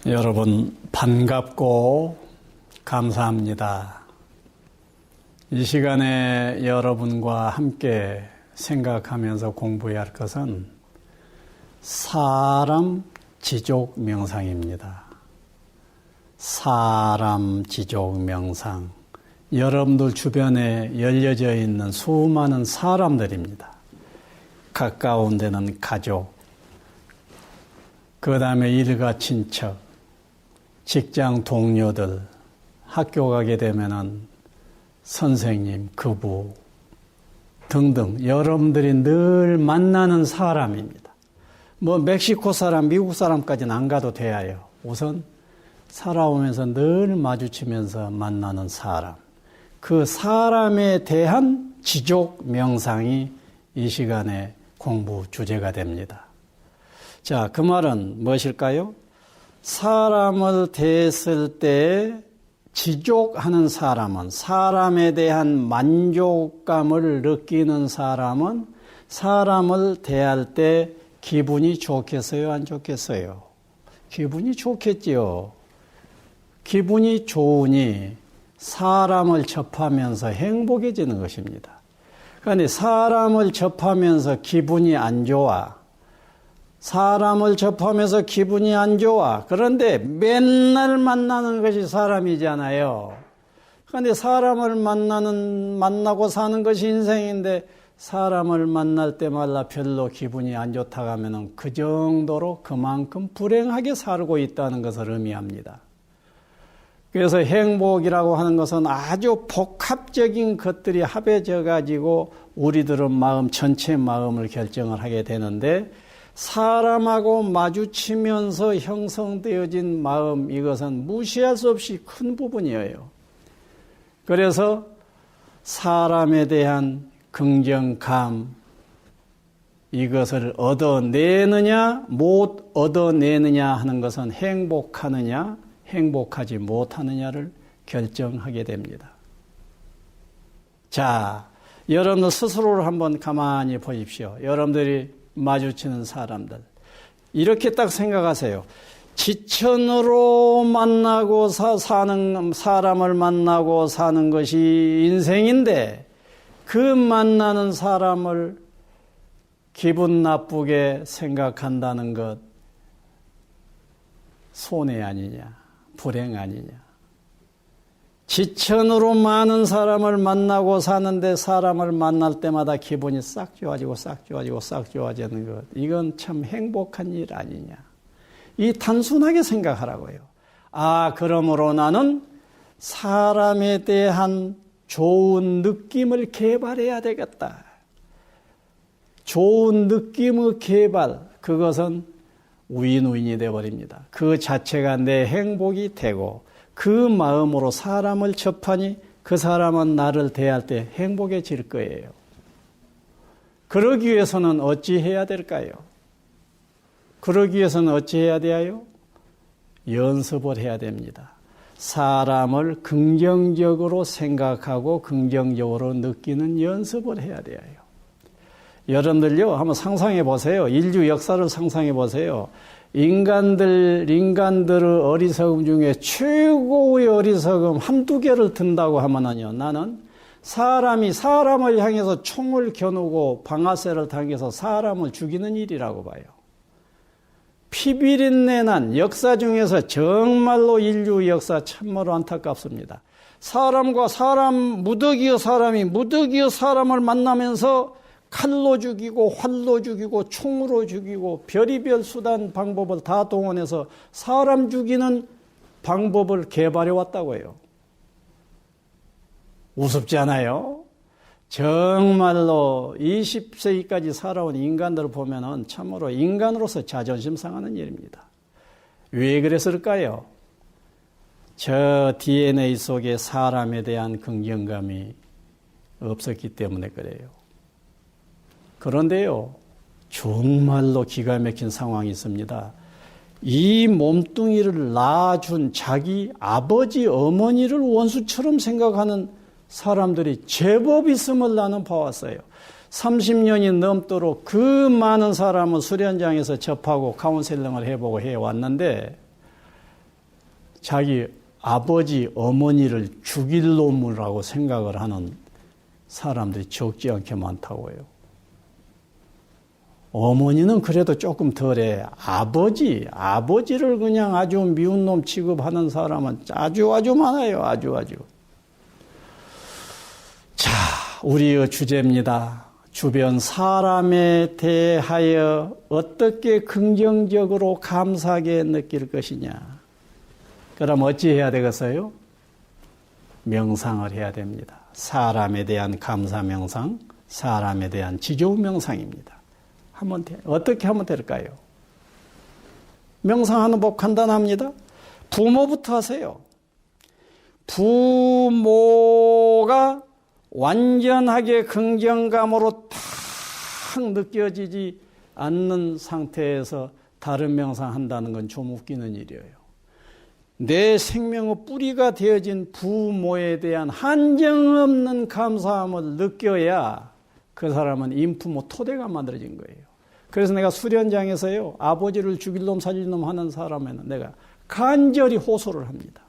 여러분 반갑고 감사합니다. 이 시간에 여러분과 함께 생각하면서 공부해야 할 것은 사람 지족 명상입니다. 사람 지족 명상. 여러분들 주변에 열려져 있는 수많은 사람들입니다. 가까운 데는 가족, 그 다음에 일가 친척, 직장 동료들, 학교 가게 되면은 선생님, 교부 등등 여러분들이 늘 만나는 사람입니다. 멕시코 사람, 미국 사람까지는 안 가도 돼요. 우선 살아오면서 늘 마주치면서 만나는 사람. 그 사람에 대한 지족 명상이 이 시간에 공부 주제가 됩니다. 자, 그 말은 무엇일까요? 사람을 대했을 때 지족하는 사람은, 사람에 대한 만족감을 느끼는 사람은 사람을 대할 때 기분이 좋겠어요, 안 좋겠어요? 기분이 좋겠지요. 기분이 좋으니 사람을 접하면서 행복해지는 것입니다. 그런데 사람을 접하면서 기분이 안 좋아. 사람을 접하면서 기분이 안 좋아. 그런데 맨날 만나는 것이 사람이잖아요. 그런데 사람을 만나고 사는 것이 인생인데 사람을 만날 때마다 별로 기분이 안 좋다고 하면 그 정도로 그만큼 불행하게 살고 있다는 것을 의미합니다. 그래서 행복이라고 하는 것은 아주 복합적인 것들이 합해져 가지고 우리들은 마음, 전체 마음을 결정을 하게 되는데 사람하고 마주치면서 형성되어진 마음, 이것은 무시할 수 없이 큰 부분이에요. 그래서 사람에 대한 긍정감, 이것을 얻어내느냐 못 얻어내느냐 하는 것은 행복하느냐 행복하지 못하느냐를 결정하게 됩니다. 자, 여러분들 스스로를 한번 가만히 보십시오. 여러분들이 마주치는 사람들, 이렇게 딱 생각하세요. 지천으로 만나고 사는 사람을 만나고 사는 것이 인생인데 그 만나는 사람을 기분 나쁘게 생각한다는 것 손해 아니냐, 불행 아니냐. 지천으로 많은 사람을 만나고 사는데 사람을 만날 때마다 기분이 싹 좋아지고 싹 좋아지고 싹 좋아지는 것, 이건 참 행복한 일 아니냐. 이 단순하게 생각하라고요. 아, 그러므로 나는 사람에 대한 좋은 느낌을 개발해야 되겠다. 좋은 느낌의 개발, 그것은 우인우인이 되어버립니다. 그 자체가 내 행복이 되고 그 마음으로 사람을 접하니 그 사람은 나를 대할 때 행복해질 거예요. 그러기 위해서는 어찌해야 될까요? 그러기 위해서는 어찌해야 돼요? 연습을 해야 됩니다. 사람을 긍정적으로 생각하고 긍정적으로 느끼는 연습을 해야 돼요. 여러분들요, 한번 상상해 보세요. 인류 역사를 상상해 보세요. 인간들의 어리석음 중에 최고의 어리석음 한두 개를 든다고 하면요, 나는 사람이 사람을 향해서 총을 겨누고 방아쇠를 당겨서 사람을 죽이는 일이라고 봐요. 피비린내 난 역사 중에서 정말로 인류 역사 참으로 안타깝습니다. 사람과 사람, 무더기의 사람이 무더기의 사람을 만나면서 칼로 죽이고 활로 죽이고 총으로 죽이고 별의별 수단 방법을 다 동원해서 사람 죽이는 방법을 개발해 왔다고 해요. 우습지 않아요? 정말로 20세기까지 살아온 인간들을 보면은 참으로 인간으로서 자존심 상하는 일입니다. 왜 그랬을까요? 저 DNA 속에 사람에 대한 긍정감이 없었기 때문에 그래요. 그런데요, 정말로 기가 막힌 상황이 있습니다. 이 몸뚱이를 낳아준 자기 아버지, 어머니를 원수처럼 생각하는 사람들이 제법 있음을 나는 봐왔어요. 30년이 넘도록 그 많은 사람을 수련장에서 접하고 카운셀링을 해보고 해왔는데 자기 아버지, 어머니를 죽일 놈이라고 생각을 하는 사람들이 적지 않게 많다고요. 어머니는 그래도 조금 덜해. 아버지를 그냥 아주 미운 놈 취급하는 사람은 아주 많아요. 아주. 자, 우리의 주제입니다. 주변 사람에 대하여 어떻게 긍정적으로 감사하게 느낄 것이냐. 그럼 어찌 해야 되겠어요? 명상을 해야 됩니다. 사람에 대한 감사 명상, 사람에 대한 지조 명상입니다. 어떻게 하면 될까요? 명상하는 법 간단합니다. 부모부터 하세요. 부모가 완전하게 긍정감으로 탁 느껴지지 않는 상태에서 다른 명상한다는 건 좀 웃기는 일이에요. 내 생명의 뿌리가 되어진 부모에 대한 한정없는 감사함을 느껴야 그 사람은 인부모 토대가 만들어진 거예요. 그래서 내가 수련장에서요, 아버지를 죽일 놈 살릴 놈 하는 사람에는 내가 간절히 호소를 합니다.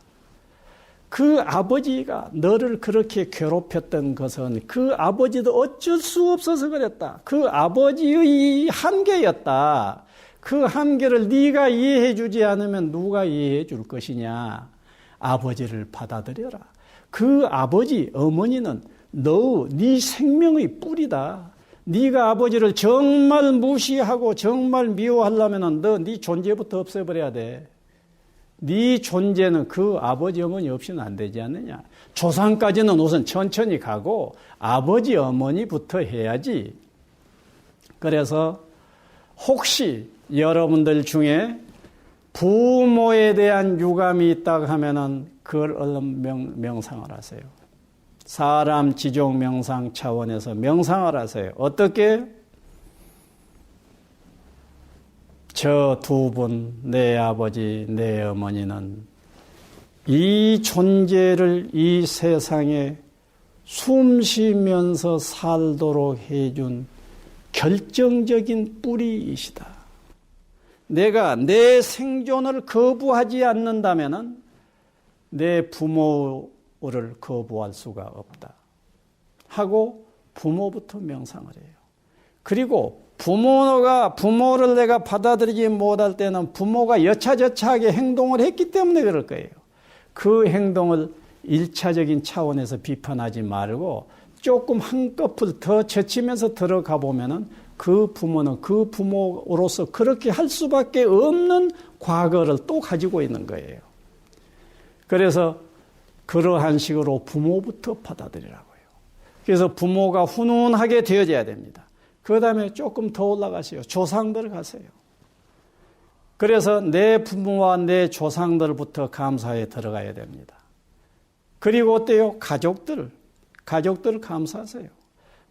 그 아버지가 너를 그렇게 괴롭혔던 것은 그 아버지도 어쩔 수 없어서 그랬다. 그 아버지의 한계였다. 그 한계를 네가 이해해 주지 않으면 누가 이해해 줄 것이냐. 아버지를 받아들여라. 그 아버지, 어머니는 네 생명의 뿌리다. 네가 아버지를 정말 무시하고 정말 미워하려면 네 존재부터 없애버려야 돼. 네 존재는 그 아버지, 어머니 없이는 안 되지 않느냐. 조상까지는 우선 천천히 가고 아버지, 어머니부터 해야지. 그래서 혹시 여러분들 중에 부모에 대한 유감이 있다고 하면은 그걸 얼른 명상을 하세요. 사람 지종 명상 차원에서 명상을 하세요. 어떻게? 저 두 분, 내 아버지, 내 어머니는 이 존재를 이 세상에 숨 쉬면서 살도록 해준 결정적인 뿌리이시다. 내가 내 생존을 거부하지 않는다면 내 부모를 거부할 수가 없다. 하고 부모부터 명상을 해요. 그리고 부모를 내가 받아들이지 못할 때는 부모가 여차저차하게 행동을 했기 때문에 그럴 거예요. 그 행동을 일차적인 차원에서 비판하지 말고 조금 한꺼풀 더 젖히면서 들어가 보면은 그 부모는 그 부모로서 그렇게 할 수밖에 없는 과거를 또 가지고 있는 거예요. 그래서 그러한 식으로 부모부터 받아들이라고요. 그래서 부모가 훈훈하게 되어져야 됩니다. 그 다음에 조금 더 올라가세요. 조상들 가세요. 그래서 내 부모와 내 조상들부터 감사에 들어가야 됩니다. 그리고 어때요? 가족들 감사하세요.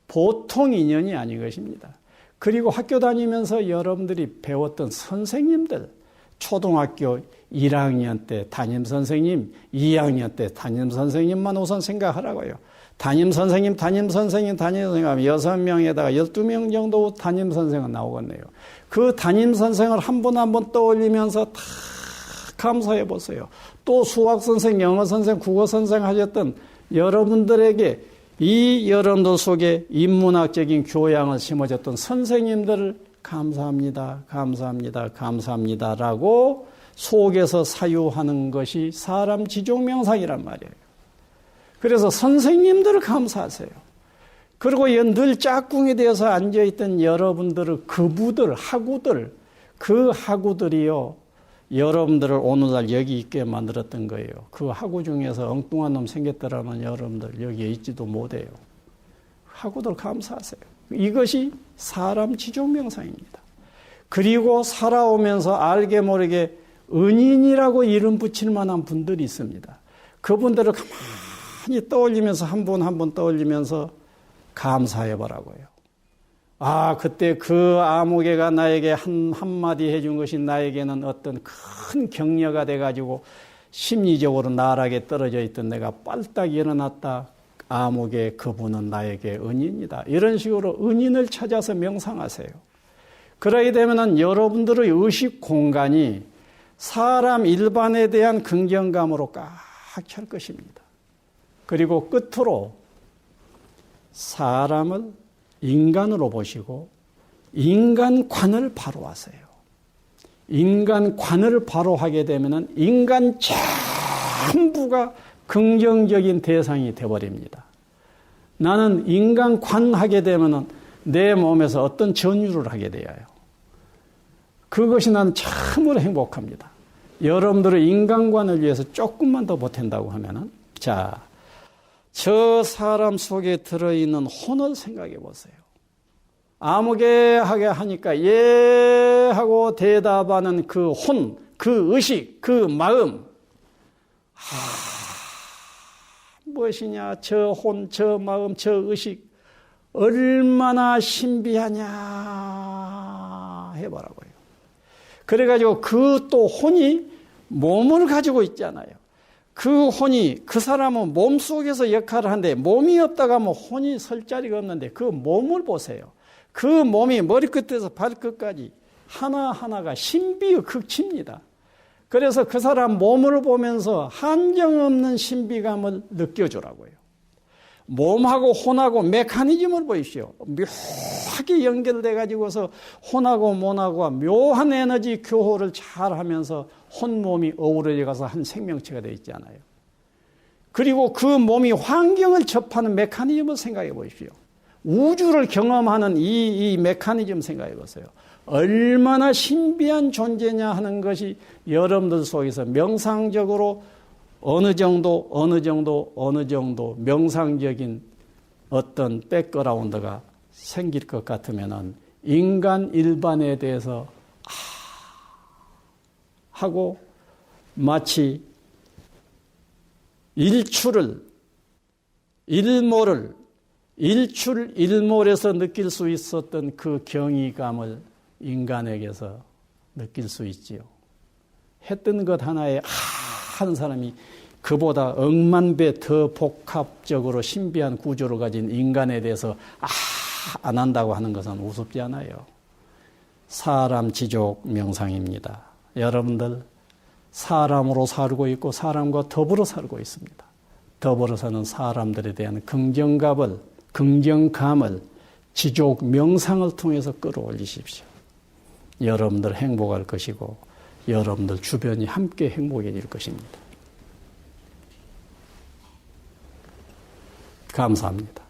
보통 인연이 아닌 것입니다. 그리고 학교 다니면서 여러분들이 배웠던 선생님들, 초등학교 1학년 때 담임선생님, 2학년 때 담임선생님만 우선 생각하라고요. 담임선생님 하면 6명에다가 12명 정도 담임선생은 나오겠네요. 그 담임선생을 한 분 한 분 떠올리면서 다 감사해 보세요. 또 수학선생, 영어선생, 국어선생 하셨던 여러분들에게 이 여러분들 속에 인문학적인 교양을 심어줬던 선생님들을 감사합니다라고 속에서 사유하는 것이 사람 지종명상이란 말이에요. 그래서 선생님들을 감사하세요. 그리고 늘 짝꿍이 되어서 앉아있던 여러분들의 그부들, 하구들, 그 하구들이요, 여러분들을 오늘날 여기 있게 만들었던 거예요. 그 하구 중에서 엉뚱한 놈 생겼더라면 여러분들 여기에 있지도 못해요. 하구들 감사하세요. 이것이 사람 지종명상입니다. 그리고 살아오면서 알게 모르게 은인이라고 이름 붙일 만한 분들이 있습니다. 그분들을 가만히 떠올리면서 한 분 한 분 떠올리면서 감사해 보라고요. 아, 그때 그 아무개가 나에게 한마디 해준 것이 나에게는 어떤 큰 격려가 돼가지고 심리적으로 나락에 떨어져 있던 내가 빨딱 일어났다. 아무개 그분은 나에게 은인이다. 이런 식으로 은인을 찾아서 명상하세요. 그러게 되면은 여러분들의 의식 공간이 사람 일반에 대한 긍정감으로 꽉 찰 것입니다. 그리고 끝으로 사람을 인간으로 보시고 인간관을 바로 하세요. 인간관을 바로 하게 되면 인간 전부가 긍정적인 대상이 되어버립니다. 나는 인간관 하게 되면 내 몸에서 어떤 전율을 하게 되어요. 그것이 나는 참으로 행복합니다. 여러분들의 인간관을 위해서 조금만 더 보탠다고 하면은, 자, 저 사람 속에 들어있는 혼을 생각해 보세요. 아무개하게 하니까 예 하고 대답하는 그 혼, 그 의식, 그 마음. 무엇이냐? 저 혼, 저 마음, 저 의식 얼마나 신비하냐 해보라고요. 그래가지고 그 또 혼이 몸을 가지고 있잖아요. 그 혼이, 그 사람은 몸 속에서 역할을 하는데 몸이 없다가 뭐 혼이 설 자리가 없는데 그 몸을 보세요. 그 몸이 머리끝에서 발끝까지 하나하나가 신비의 극치입니다. 그래서 그 사람 몸을 보면서 한정없는 신비감을 느껴주라고요. 몸하고 혼하고 메커니즘을 보십시오. 묘하게 연결돼 가지고서 혼하고 몸하고 묘한 에너지 교호를 잘 하면서 혼몸이 어우러져 가서 한 생명체가 되어 있잖아요. 그리고 그 몸이 환경을 접하는 메커니즘을 생각해 보십시오. 우주를 경험하는 이 메커니즘 생각해 보세요. 얼마나 신비한 존재냐 하는 것이 여러분들 속에서 명상적으로 어느 정도 명상적인 어떤 백그라운드가 생길 것 같으면은 인간 일반에 대해서 하고 마치 일출에서 느낄 수 있었던 그 경이감을 인간에게서 느낄 수 있지요. 했던 것 하나에 하는 사람이 그보다 억만 배 더 복합적으로 신비한 구조를 가진 인간에 대해서 안 한다고 하는 것은 우습지 않아요. 사람 지족 명상입니다. 여러분들 사람으로 살고 있고 사람과 더불어 살고 있습니다. 더불어 사는 사람들에 대한 긍정감을 지족 명상을 통해서 끌어올리십시오. 여러분들 행복할 것이고 여러분들 주변이 함께 행복해질 것입니다. 감사합니다.